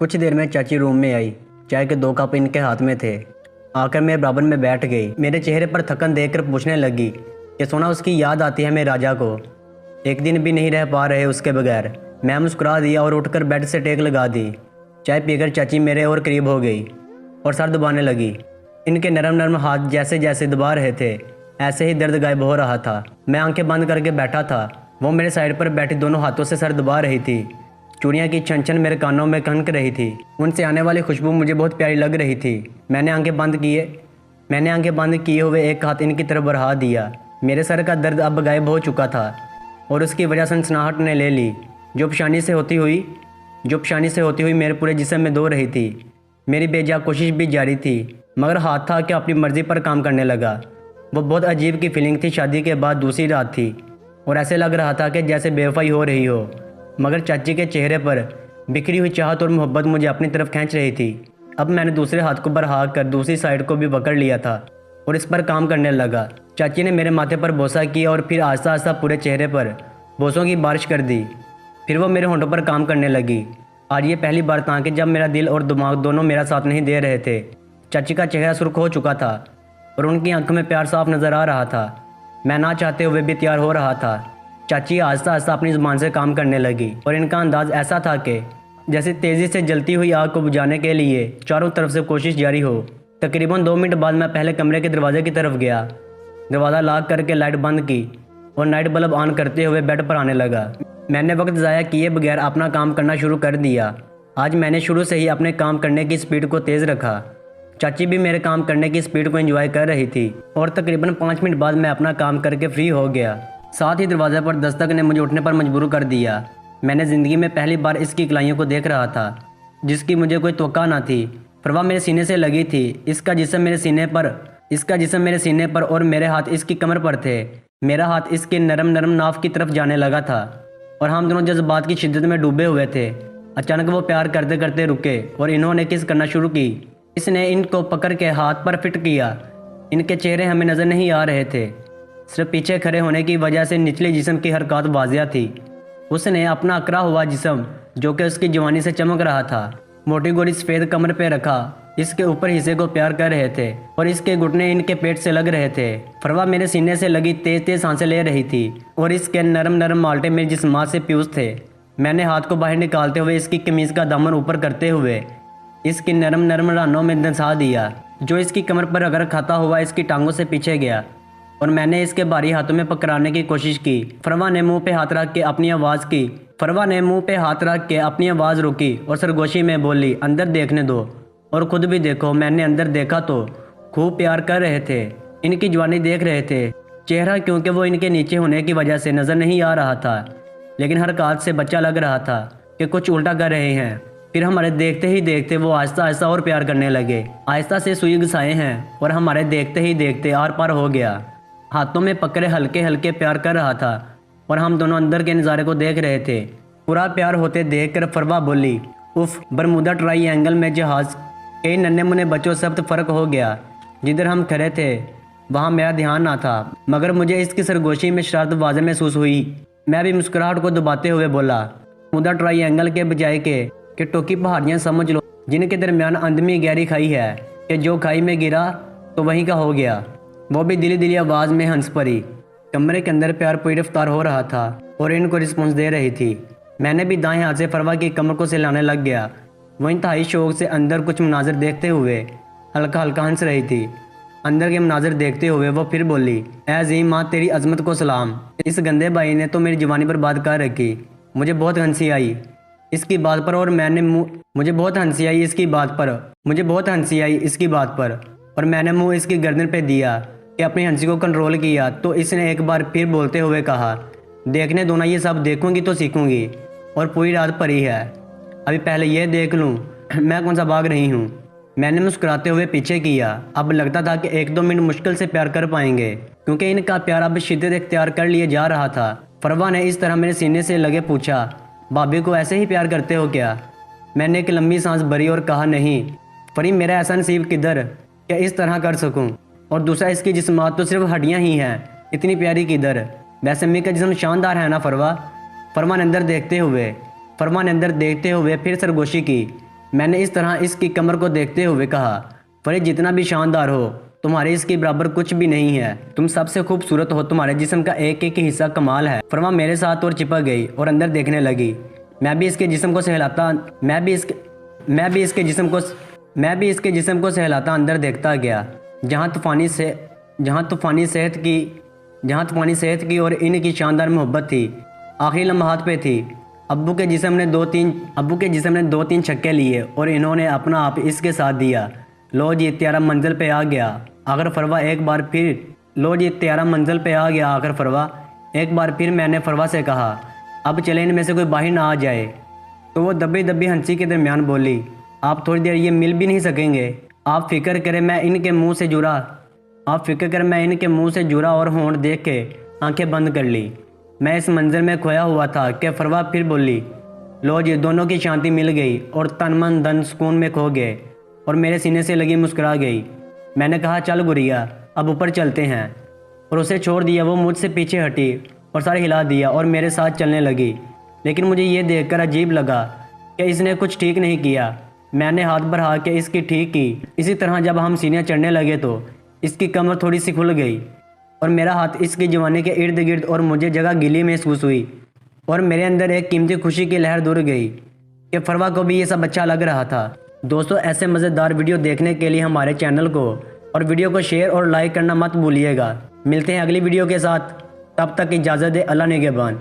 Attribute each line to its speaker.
Speaker 1: कुछ देर में चाची रूम में आई। चाय के 2 कप इनके हाथ में थे। आकर मेरे बराबर में बैठ गई। मेरे चेहरे पर थकन देखकर पूछने लगी कि सोना उसकी याद आती है मेरे राजा को, एक दिन भी नहीं रह पा रहे उसके बगैर। मैं मुस्कुरा दिया और उठकर बेड से टेक लगा दी। चाय पीकर चाची मेरे और करीब हो गई और सर दबाने लगी। इनके नरम नरम हाथ जैसे जैसे दबा रहे थे ऐसे ही दर्द गायब हो रहा था। मैं आंखें बंद करके बैठा था। वो मेरे साइड पर बैठी दोनों हाथों से सर दबा रही थी। चूड़ियाँ की छन छन मेरे कानों में खनक रही थी। उनसे आने वाली खुशबू मुझे बहुत प्यारी लग रही थी। मैंने आंखें बंद किए हुए एक हाथ इनकी तरफ बढ़ा दिया। मेरे सर का दर्द अब गायब हो चुका था और उसकी वजह सनसनाहट ने ले ली जो पेशानी से होती हुई मेरे पूरे जिस्म में दो रही थी। मेरी बेजा कोशिश भी जारी थी मगर हाथ था कि अपनी मर्ज़ी पर काम करने लगा। वो बहुत अजीब की फीलिंग थी। शादी के बाद दूसरी रात थी और ऐसे लग रहा था कि जैसे बेवफाई हो रही हो, मगर चाची के चेहरे पर बिखरी हुई चाहत और मोहब्बत मुझे अपनी तरफ खींच रही थी। अब मैंने दूसरे हाथ को बढ़ा कर दूसरी साइड को भी पकड़ लिया था और इस पर काम करने लगा। चाची ने मेरे माथे पर बोसा किया और फिर आहिस्ता आहिस्ता पूरे चेहरे पर बोसों की बारिश कर दी। फिर वो मेरे होंठों पर काम करने लगी। आज ये पहली बार था कि जब मेरा दिल और दिमाग दोनों मेरा साथ नहीं दे रहे थे। चाची का चेहरा सुर्ख हो चुका था और उनकी आंखों में प्यार साफ नज़र आ रहा था। मैं ना चाहते हुए भी तैयार हो रहा था। चाची आहिस्ता आहिस्ता अपनी ज़ुबान से काम करने लगी और इनका अंदाज़ ऐसा था कि जैसे तेज़ी से जलती हुई आग को बुझाने के लिए चारों तरफ से कोशिश जारी हो। तकरीबन 2 मिनट बाद मैं पहले कमरे के दरवाजे की तरफ गया। दरवाज़ा लॉक करके लाइट बंद की और नाइट बल्ब ऑन करते हुए बेड पर आने लगा। मैंने वक्त ज़ाया किए बगैर अपना काम करना शुरू कर दिया। आज मैंने शुरू से ही अपने काम करने की स्पीड को तेज़ रखा। चाची भी मेरे काम करने की स्पीड को एंजॉय कर रही थी और तकरीबन 5 मिनट बाद मैं अपना काम करके फ्री हो गया। साथ ही दरवाजे पर दस्तक ने मुझे उठने पर मजबूर कर दिया। मैंने ज़िंदगी में पहली बार इसकी कलाइयों को देख रहा था जिसकी मुझे कोई तवक्का ना थी। परवाह मेरे सीने से लगी थी। इसका जिस्म मेरे सीने पर और मेरे हाथ इसकी कमर पर थे। मेरा हाथ इसके नरम नरम नाफ की तरफ जाने लगा था और हम दोनों जज्बात की शिद्दत में डूबे हुए थे। अचानक वो प्यार करते करते रुके और इन्होंने किस करना शुरू की। इसने इनको पकड़ के हाथ पर फिट किया। इनके चेहरे हमें नज़र नहीं आ रहे थे, सिर्फ पीछे खड़े होने की वजह से निचले जिस्म की हरकत वाजिया थी। उसने अपना अकड़ा हुआ जिस्म जो कि उसकी जवानी से चमक रहा था मोटी गोरी सफ़ेद कमर पे रखा। इसके ऊपर हिस्से को प्यार कर रहे थे और इसके घुटने इनके पेट से लग रहे थे। फरवा मेरे सीने से लगी तेज तेज सांसें ले रही थी और इसके नरम नरम माल्टे मेरे जिस्मात से प्यूज थे। मैंने हाथ को बाहर निकालते हुए इसकी कमीज़ का दामन ऊपर करते हुए इसकी नरम नरम रानों में दंसा दिया जो इसकी कमर पर अगर खाता हुआ इसकी टांगों से पीछे गया और मैंने इसके भारी हाथों में पकड़ाने की कोशिश की। फरवा ने मुंह पे हाथ रख के अपनी आवाज़ रोकी और सरगोशी में बोली, अंदर देखने दो और खुद भी देखो। मैंने अंदर देखा तो खूब प्यार कर रहे थे। इनकी जवानी देख रहे थे। चेहरा क्योंकि वो इनके नीचे होने की वजह से नज़र नहीं आ रहा था, लेकिन हर काज से बच्चा लग रहा था कि कुछ उल्टा कर रहे हैं। फिर हमारे देखते ही देखते वो आहिस्ता आहिस्ता और प्यार करने लगे। आहिस्ता से सुई घुसाए हैं और हमारे देखते ही देखते आर पार हो गया। हाथों में पकड़े हल्के हल्के प्यार कर रहा था और हम दोनों अंदर के नज़ारे को देख रहे थे। पूरा प्यार होते देखकर फरवा बोली, उफ, बरमूदा ट्रायंगल में जहाज़ कई नन्हे मुन्ने बच्चों से अब फ़र्क हो गया। जिधर हम खड़े थे वहाँ मेरा ध्यान ना था, मगर मुझे इसकी सरगोशी में शरारत वाज़ेह महसूस हुई। मैं भी मुस्कुराहट को दबाते हुए बोला, बरमूदा ट्रायंगल के बजाय कि टोकी पहाड़ियाँ समझ लो जिनके दरमियान अंधमी गहरी खाई है कि जो खाई में गिरा तो वहीं का हो गया। वो भी दिली दिली आवाज़ में हंस पड़ी। कमरे के अंदर प्यार पूरी रफ्तार हो रहा था और इनको रिस्पॉन्स दे रही थी। मैंने भी दाएं हाथ से फरवा की कमर को सहलाने लग गया। वो इंतहाई शौक से अंदर कुछ मनाजर देखते हुए हल्का हल्का हंस रही थी। अंदर के मनाजर देखते हुए वो फिर बोली, ऐ अज़ीम माँ, तेरी अजमत को सलाम। इस गंदे भाई ने तो मेरी जवानी पर बात कर रखी। मुझे बहुत हंसी आई इसकी बात पर और मैंने मुँह इसकी गर्दन पे दिया कि अपनी हंसी को कंट्रोल किया तो इसने एक बार फिर बोलते हुए कहा, देखने दो ना, ये सब देखूंगी तो सीखूंगी और पूरी रात पड़ी है। अभी पहले ये देख लूँ मैं कौन सा भाग रही हूँ। मैंने मुस्कुराते हुए पीछे किया। अब लगता था कि 1-2 मिनट मुश्किल से प्यार कर पाएंगे क्योंकि इनका प्यार अब शिद्दत इख्तियार कर लिए जा रहा था। फरवा ने इस तरह मेरे सीने से लगे पूछा, भाभी को ऐसे ही प्यार करते हो क्या? मैंने एक लंबी सांस भरी और कहा, नहीं फरी, मेरा ऐसा नसीब किधर क्या इस तरह कर सकूं। और दूसरा, इसकी जिस्मात तो सिर्फ हड्डियां ही हैं, इतनी प्यारी किधर। वैसे मी का जिस्म शानदार है ना फरवा। फरमा ने अंदर देखते हुए फिर सरगोशी की। मैंने इस तरह इसकी कमर को देखते हुए कहा, फरीद जितना भी शानदार हो तुम्हारे इसके बराबर कुछ भी नहीं है। तुम सबसे खूबसूरत हो, तुम्हारे जिस्म का एक एक हिस्सा कमाल है। फरमा मेरे साथ और चिपक गई और अंदर देखने लगी। मैं भी इसके जिस्म को सहलाता अंदर देखता गया, जहाँ तूफानी सेहत की और इनकी शानदार मोहब्बत थी। आखिरी लम्हात पे थी। अब्बू के जिस्म ने दो तीन छक्के लिए और इन्होंने अपना आप इसके साथ दिया। लो जी त्यारा मंजिल पे आ गया आखिर फरवा एक बार फिर मैंने फरवा से कहा, अब चले इनमें से कोई बाहर ना आ जाए। तो वो दबी दबी हंसी के दरमियान बोली, आप थोड़ी देर ये मिल भी नहीं सकेंगे। आप फिक्र करें मैं इनके मुंह से जुड़ा और होंठ देख के आंखें बंद कर ली। मैं इस मंजर में खोया हुआ था कि फरवा फिर बोली, लो जी दोनों की शांति मिल गई और तन मन धन सुकून में खो गए और मेरे सीने से लगी मुस्कुरा गई। मैंने कहा, चल गुड़िया अब ऊपर चलते हैं, और उसे छोड़ दिया। वो मुझसे पीछे हटी और सर हिला दिया और मेरे साथ चलने लगी। लेकिन मुझे ये देखकर अजीब लगा कि इसने कुछ ठीक नहीं किया। मैंने हाथ बढ़ा के इसकी ठीक की। इसी तरह जब हम सीढ़ियाँ चढ़ने लगे तो इसकी कमर थोड़ी सी खुल गई और मेरा हाथ इसकी जवानी के इर्द गिर्द और मुझे जगह गिली महसूस हुई और मेरे अंदर एक कीमती खुशी की लहर दौड़ गई कि फरवा को भी ये सब अच्छा लग रहा था। दोस्तों ऐसे मज़ेदार वीडियो देखने के लिए हमारे चैनल को और वीडियो को शेयर और लाइक करना मत भूलिएगा। मिलते हैं अगली वीडियो के साथ, तब तक इजाज़त दे, अल्लाह निगहबान।